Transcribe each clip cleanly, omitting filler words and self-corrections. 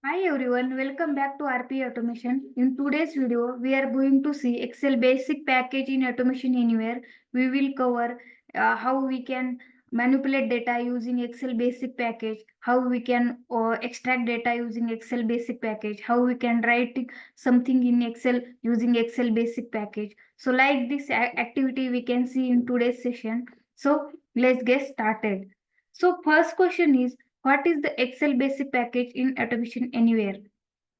Hi everyone, welcome back to RP Automation. In today's video, we are going to see Excel basic package in Automation Anywhere. We will cover how we can manipulate data using Excel basic package, how we can extract data using Excel basic package, how we can write something in Excel using Excel basic package. So like this activity we can see in today's session. So let's get started. So first question is, what is the Excel basic package in Automation Anywhere?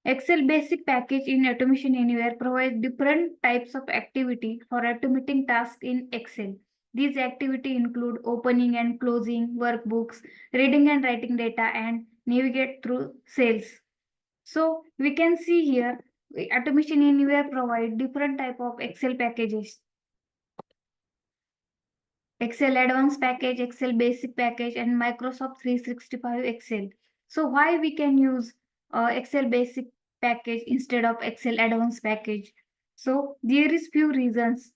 Excel basic package in Automation Anywhere provides different types of activity for automating tasks in Excel. These activities include opening and closing workbooks, reading and writing data, and navigate through cells. So we can see here Automation Anywhere provide different type of Excel packages. Excel Advanced Package, Excel Basic Package, and Microsoft 365 Excel. So why we can use Excel Basic Package instead of Excel Advanced Package? So there is few reasons.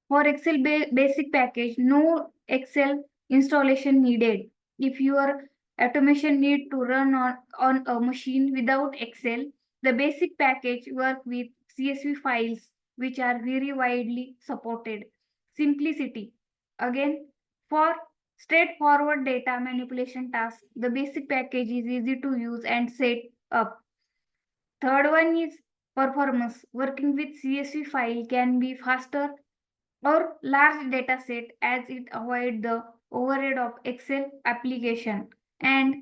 For Excel Basic Package, no Excel installation needed. If your automation need to run on a machine without Excel, the basic package work with CSV files, which are very widely supported. Simplicity. Again, for straightforward data manipulation tasks, the basic package is easy to use and set up. Third one is performance. Working with CSV file can be faster or large data set as it avoids the overhead of Excel application. And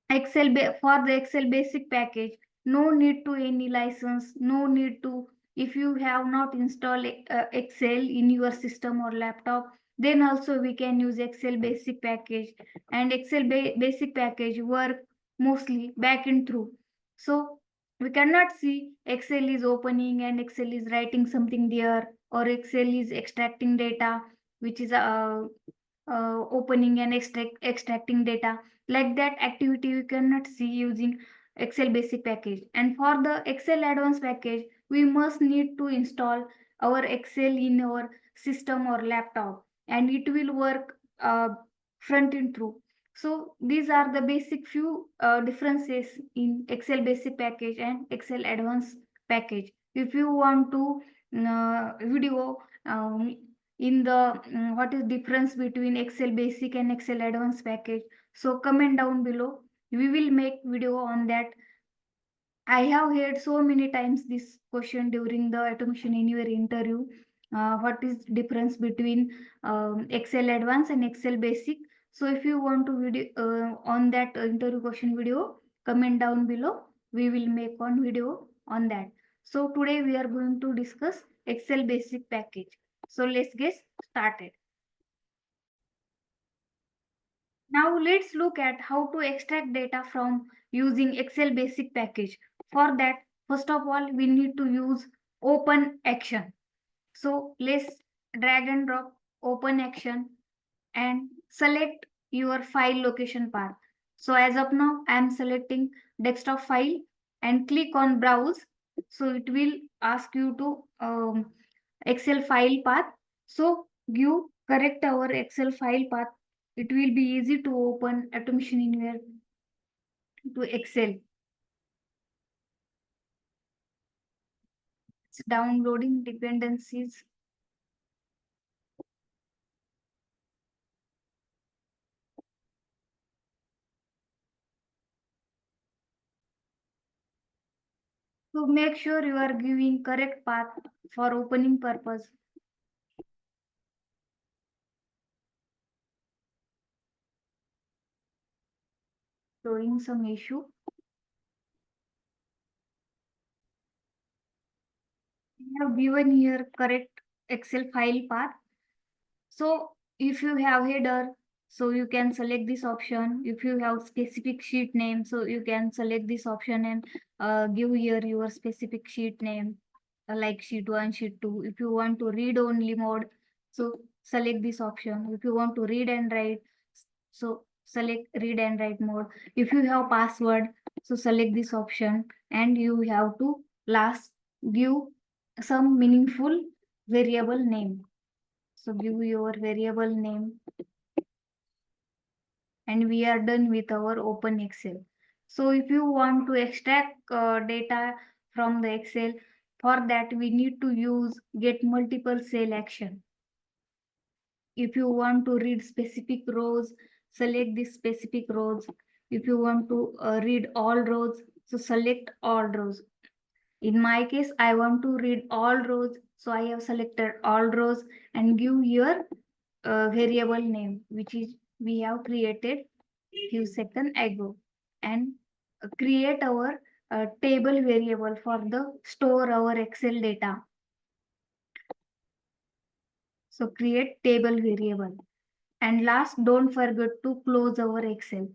for the Excel basic package, no need to any license, no need to, if you have not installed Excel in your system or laptop, then also we can use Excel basic package. And Excel basic package work mostly back and through. So we cannot see Excel is opening and Excel is writing something there, or Excel is extracting data, which is opening and extracting data. Like that activity you cannot see using Excel basic package. And for the Excel advanced package, we must need to install our Excel in our system or laptop, and it will work front and through. So these are the basic few differences in Excel basic package and Excel advanced package. If you want to video in the what is difference between Excel basic and Excel advanced package, so comment down below. We will make video on that. I have heard so many times this question during the Automation Anywhere interview. What is difference between Excel advanced and Excel basic? So if you want to video on that interview question video, comment down below. We will make one video on that. So today we are going to discuss Excel basic package. So let's get started. Now let's look at how to extract data from using Excel basic package. For that, first of all, we need to use open action. So let's drag and drop open action and select your file location path. So as of now, I am selecting desktop file and click on browse. So it will ask you to Excel file path. So give correct our Excel file path. It will be easy to open Automation Anywhere to Excel. It's downloading dependencies. So make sure you are giving correct path for opening purpose. Showing some issue. We have given here correct Excel file path. So if you have header, so you can select this option. If you have specific sheet name, so you can select this option and give here your specific sheet name, like sheet 1, sheet 2. If you want to read only mode, so select this option. If you want to read and write, so select read and write mode. If you have password, so select this option, and you have to last give some meaningful variable name. So give your variable name, and we are done with our open Excel. So if you want to extract data from the Excel, for that we need to use get multiple cell action. If you want to read specific rows, select the specific rows. If you want to read all rows, so select all rows. In my case, I want to read all rows, so I have selected all rows and give here variable name, which is we have created few seconds ago, and create our table variable for the store our Excel data. So create table variable. And last, don't forget to close our Excel.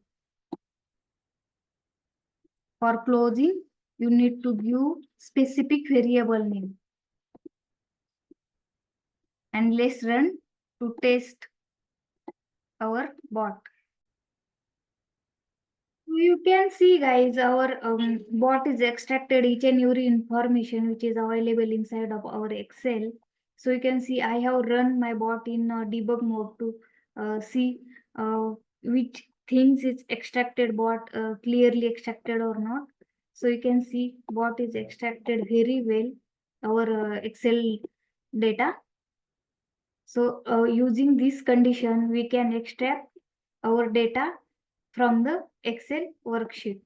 For closing, you need to give specific variable name. And let's run to test our bot. You can see guys, our bot is extracted each and every information which is available inside of our Excel. So you can see I have run my bot in debug mode to see which things is extracted bot clearly extracted or not. So you can see bot is extracted very well our Excel data. So using this condition, we can extract our data from the Excel worksheet.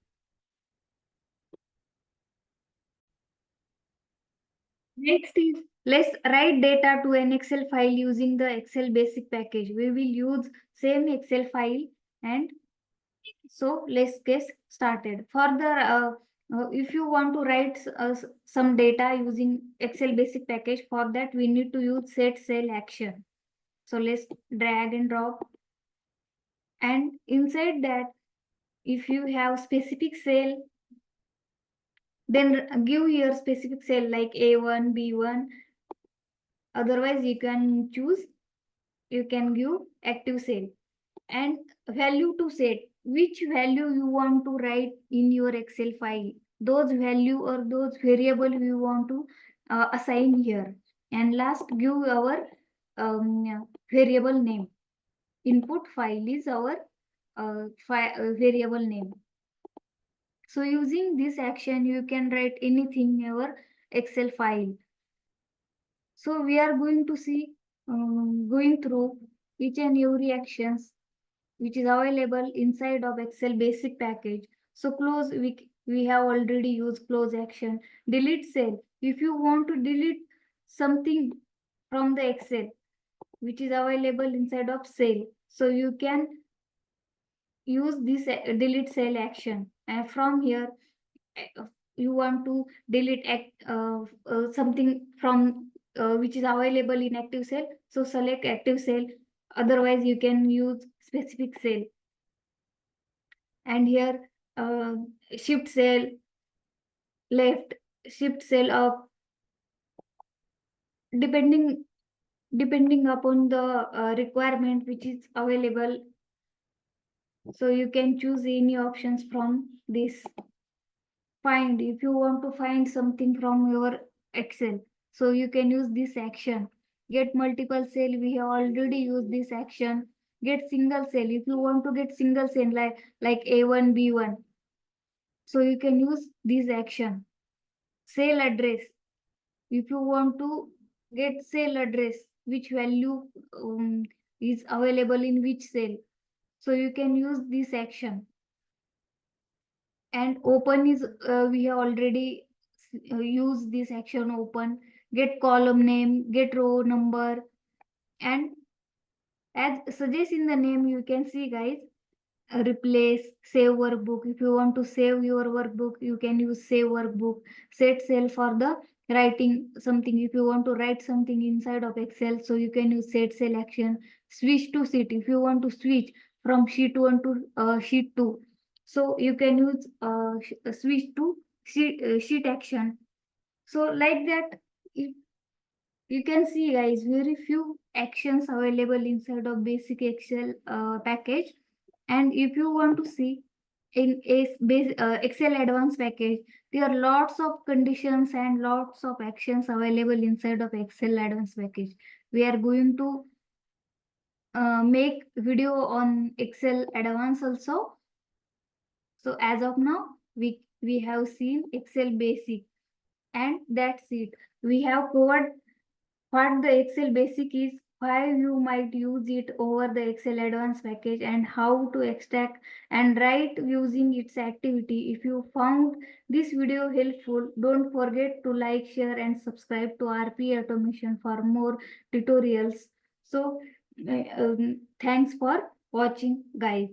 Next is let's write data to an Excel file using the Excel basic package. We will use same Excel file, and so let's get started. Further, if you want to write some data using Excel basic package, for that we need to use set cell action. So let's drag and drop, and inside that, if you have specific cell, then give your specific cell like A1, B1. Otherwise, you can choose, you can give active cell and value to set. Which value you want to write in your Excel file? Those value or those variable we want to assign here. And last, give our variable name. Input file is our variable name. So using this action, you can write anything in your Excel file. So we are going to see going through each and every actions which is available inside of Excel basic package. So close, we have already used close action. Delete cell. If you want to delete something from the Excel which is available inside of cell, so you can use this delete cell action. And from here, you want to delete something from which is available in active cell, so select active cell. Otherwise you can use specific cell, and here uh, shift cell left, shift cell up, depending upon the requirement which is available. So you can choose any options from this. Find, if you want to find something from your Excel, so you can use this action. Get multiple cell, we have already used this action. Get single cell, if you want to get single cell like A1, B1, so you can use this action. Cell address, if you want to get cell address, which value is available in which cell, so you can use this action. And open is we have already used this action. Open, get column name, get row number, and as suggests in the name, you can see guys, replace, save workbook. If you want to save your workbook, you can use save workbook. Set cell for the writing something. If you want to write something inside of Excel, so you can use set cell action. Switch to sheet, if you want to switch from sheet 1 to sheet 2, so you can use switch to sheet action. So like that, if you can see guys, very few actions available inside of basic Excel package. And if you want to see in Excel advanced package, there are lots of conditions and lots of actions available inside of Excel advanced package. We are going to make video on Excel advanced also. So as of now, we have seen Excel basic, and that's it. We have covered what the Excel basic is, why you might use it over the Excel advanced package, and how to extract and write using its activity. If you found this video helpful, don't forget to like, share, and subscribe to RP Automation for more tutorials. So, thanks for watching, guys.